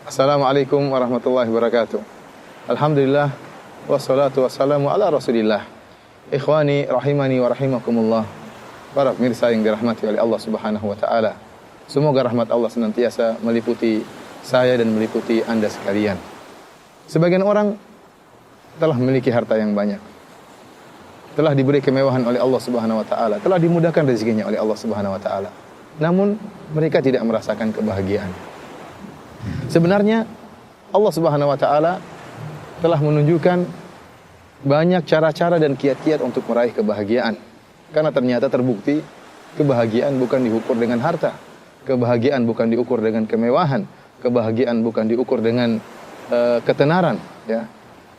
Assalamualaikum warahmatullahi wabarakatuh. Alhamdulillah wassalatu wassalamu ala Rasulillah. Ikhwani rahimani wa rahimakumullah. Para pemirsa yang dirahmati oleh Allah Subhanahu wa taala. Semoga rahmat Allah senantiasa meliputi saya dan meliputi Anda sekalian. Sebagian orang telah memiliki harta yang banyak. Telah diberi kemewahan oleh Allah Subhanahu wa taala, telah dimudahkan rezekinya oleh Allah Subhanahu wa taala. Namun mereka tidak merasakan kebahagiaan. Sebenarnya Allah Subhanahu wa taala telah menunjukkan banyak cara-cara dan kiat-kiat untuk meraih kebahagiaan. Karena ternyata terbukti kebahagiaan bukan diukur dengan harta. Kebahagiaan bukan diukur dengan kemewahan. Kebahagiaan bukan diukur dengan ketenaran, ya.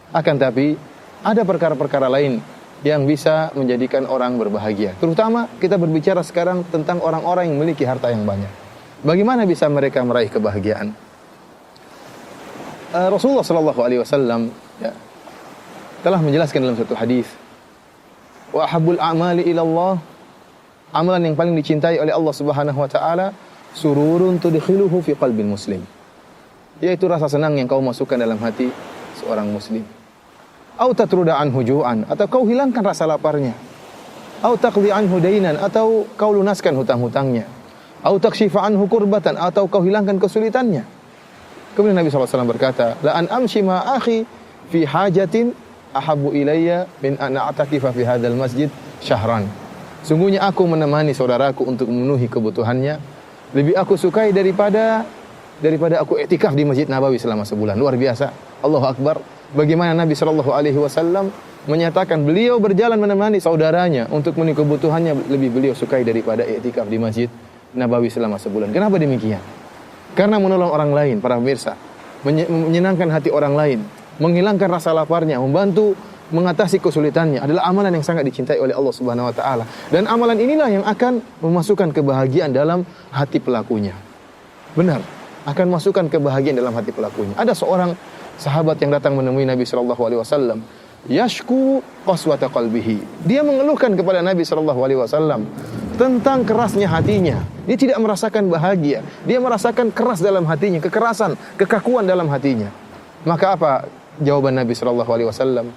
Akan tapi ada perkara-perkara lain yang bisa menjadikan orang berbahagia. Terutama kita berbicara sekarang tentang orang-orang yang memiliki harta yang banyak. Bagaimana bisa mereka meraih kebahagiaan? Rasulullah sallallahu alaihi wasallam telah menjelaskan dalam satu hadis, wa ahabbul a'mali ila Allah, amalan yang paling dicintai oleh Allah Subhanahu wa taala, sururun tudkhiluhu fi qalbil muslim, yaitu rasa senang yang kau masukkan dalam hati seorang muslim. Au tatruda anhu ju'an, atau kau hilangkan rasa laparnya. Au taqdi anhu dainan, atau kau lunaskan hutang-hutangnya. Au takshifa anhu kurbatan, atau kau hilangkan kesulitannya. Kemudian Nabi SAW berkata, la an amshi ma akhi fi hajatin ahabbu ilayya min an a'takifa fi hadzal masjid syahran. Sungguhnya aku menemani saudaraku untuk memenuhi kebutuhannya lebih aku sukai daripada aku iktikaf di Masjid Nabawi selama sebulan. Luar biasa. Allahu Akbar. Bagaimana Nabi SAW menyatakan beliau berjalan menemani saudaranya untuk memenuhi kebutuhannya lebih beliau sukai daripada iktikaf di Masjid Nabawi selama sebulan. Kenapa demikian? Karena menolong orang lain, para pemirsa, menyenangkan hati orang lain, menghilangkan rasa laparnya, membantu mengatasi kesulitannya adalah amalan yang sangat dicintai oleh Allah Subhanahu wa taala. Dan amalan inilah yang akan memasukkan kebahagiaan dalam hati pelakunya. Benar, akan masukkan kebahagiaan dalam hati pelakunya. Ada seorang sahabat yang datang menemui Nabi sallallahu alaihi wasallam, yashku qaswata qalbihi. Dia mengeluhkan kepada Nabi sallallahu alaihi wasallam tentang kerasnya hatinya. Dia tidak merasakan bahagia. Dia merasakan keras dalam hatinya, kekerasan, kekakuan dalam hatinya. Maka apa jawaban Nabi sallallahu alaihi wasallam?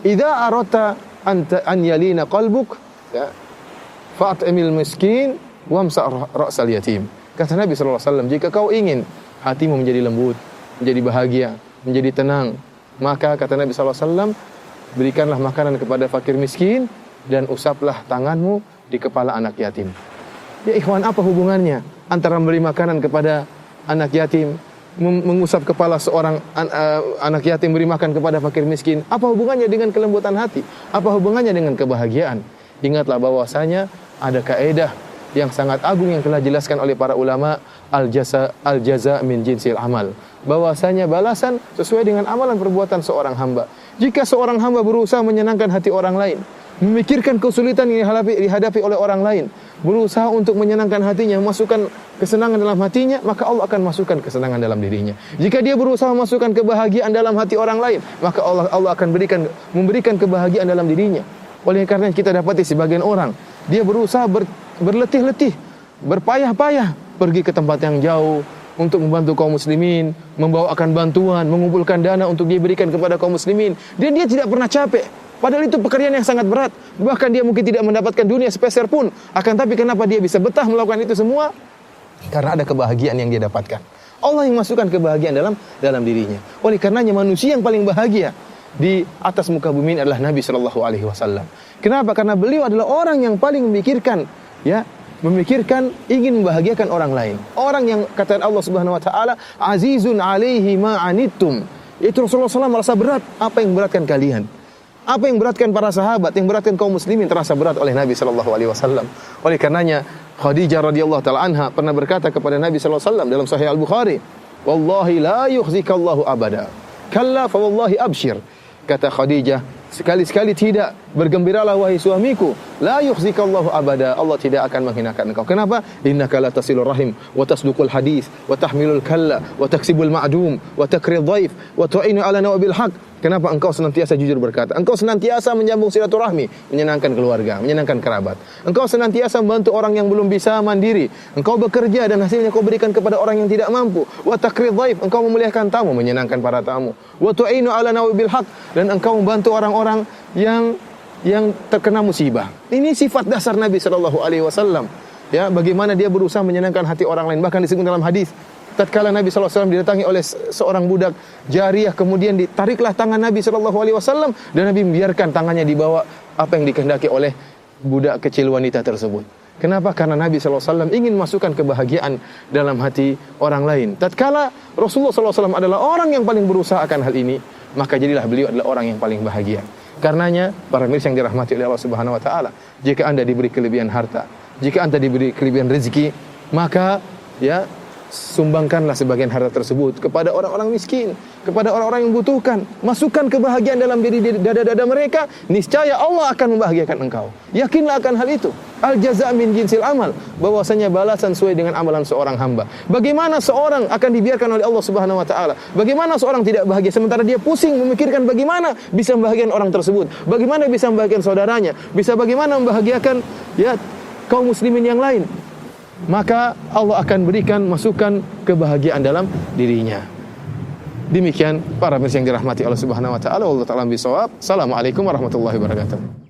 Idza arata an yalina qalbuk, ya, fa'at'imil miskin wamsa' ra'sal yatim. Kata Nabi sallallahu alaihi wasallam, jika kau ingin hatimu menjadi lembut, menjadi bahagia, menjadi tenang, maka kata Nabi sallallahu alaihi wasallam, berikanlah makanan kepada fakir miskin dan usaplah tanganmu di kepala anak yatim. Ya ikhwan, apa hubungannya antara memberi makanan kepada anak yatim, mengusap kepala seorang anak yatim, beri makan kepada fakir miskin? Apa hubungannya dengan kelembutan hati? Apa hubungannya dengan kebahagiaan? Ingatlah bahwasanya ada kaidah yang sangat agung yang telah dijelaskan oleh para ulama, al-jaza min jinsil amal. Bahwasanya balasan sesuai dengan amalan perbuatan seorang hamba. Jika seorang hamba berusaha menyenangkan hati orang lain, memikirkan kesulitan yang dihadapi oleh orang lain, berusaha untuk menyenangkan hatinya, masukkan kesenangan dalam hatinya, maka Allah akan masukkan kesenangan dalam dirinya. Jika dia berusaha masukkan kebahagiaan dalam hati orang lain, maka Allah akan memberikan kebahagiaan dalam dirinya. Oleh karena kita dapati sebagian orang, dia berusaha berletih-letih, berpayah-payah, pergi ke tempat yang jauh untuk membantu kaum muslimin, membawakan bantuan, mengumpulkan dana untuk diberikan kepada kaum muslimin. Dan dia tidak pernah capek. Padahal itu pekerjaan yang sangat berat. Bahkan dia mungkin tidak mendapatkan dunia sepeser pun. Akan tapi kenapa dia bisa betah melakukan itu semua? Karena ada kebahagiaan yang dia dapatkan. Allah yang masukkan kebahagiaan dalam dirinya. Oleh karenanya manusia yang paling bahagia di atas muka bumi ini adalah Nabi sallallahu alaihi wasallam. Kenapa? Karena beliau adalah orang yang paling memikirkan ingin membahagiakan orang lain. Orang yang kata Allah Subhanahu wa taala, azizun alaihi ma anittum. Itu Rasulullah SAW merasa berat apa yang memberatkan kalian. Apa yang beratkan para sahabat, yang beratkan kaum muslimin terasa berat oleh Nabi sallallahu alaihi wasallam. Oleh karenanya Khadijah radhiyallahu taala anha pernah berkata kepada Nabi sallallahu alaihi wasallam dalam Sahih Al-Bukhari, "Wallahi la yukhzikallahu abada. Kalla fa wallahi abshir." Kata Khadijah, sekali-sekali tidak Bergembiralah wahai suamiku, la yukhzikallahu abada. Allah tidak akan menghinakan engkau. Kenapa? Innaka la tasilur rahim wa tasduqul hadis wa tahmilul kalla wa taksibul ma'dum wa takrid dhaif wa tu'inu ala nawabil haq. Kenapa engkau senantiasa jujur berkata? Engkau senantiasa menyambung silaturahmi, menyenangkan keluarga, menyenangkan kerabat. Engkau senantiasa membantu orang yang belum bisa mandiri. Engkau bekerja dan hasilnya kau berikan kepada orang yang tidak mampu. Wa takrid dhaif, engkau memuliakan tamu, menyenangkan para tamu. Wa tu'inu ala nawabil haq, dan engkau membantu orang-orang yang terkena musibah. Ini sifat dasar Nabi sallallahu alaihi wasallam. Ya, bagaimana dia berusaha menyenangkan hati orang lain. Bahkan disebut dalam hadis, tatkala Nabi sallallahu alaihi wasallam didatangi oleh seorang budak jariyah, kemudian ditariklah tangan Nabi sallallahu alaihi wasallam dan Nabi membiarkan tangannya dibawa apa yang dikehendaki oleh budak kecil wanita tersebut. Kenapa? Karena Nabi sallallahu alaihi wasallam ingin masukkan kebahagiaan dalam hati orang lain. Tatkala Rasulullah sallallahu alaihi wasallam adalah orang yang paling berusaha akan hal ini, maka jadilah beliau adalah orang yang paling bahagia. Karenanya, para mirsa yang dirahmati oleh Allah Subhanahu wa taala, jika Anda diberi kelebihan harta, jika Anda diberi kelebihan rezeki, maka ya sumbangkanlah sebagian harta tersebut kepada orang-orang miskin, kepada orang-orang yang membutuhkan. Masukkan kebahagiaan dalam diri dada-dada mereka, niscaya Allah akan membahagiakan engkau. Yakinlah akan hal itu. Al jaza' min jinsil amal, bahwasanya balasan sesuai dengan amalan seorang hamba. Bagaimana seorang akan dibiarkan oleh Allah Subhanahu wa taala? Bagaimana seorang tidak bahagia sementara dia pusing memikirkan bagaimana bisa membahagiakan orang tersebut? Bagaimana bisa membahagiakan saudaranya? Bagaimana membahagiakan ya kaum muslimin yang lain? Maka Allah akan berikan masukan kebahagiaan dalam dirinya. Demikian para pemirsa yang dirahmati Allah Subhanahu wa taala. Wallahu ta'ala bisawab. Assalamualaikum warahmatullahi wabarakatuh.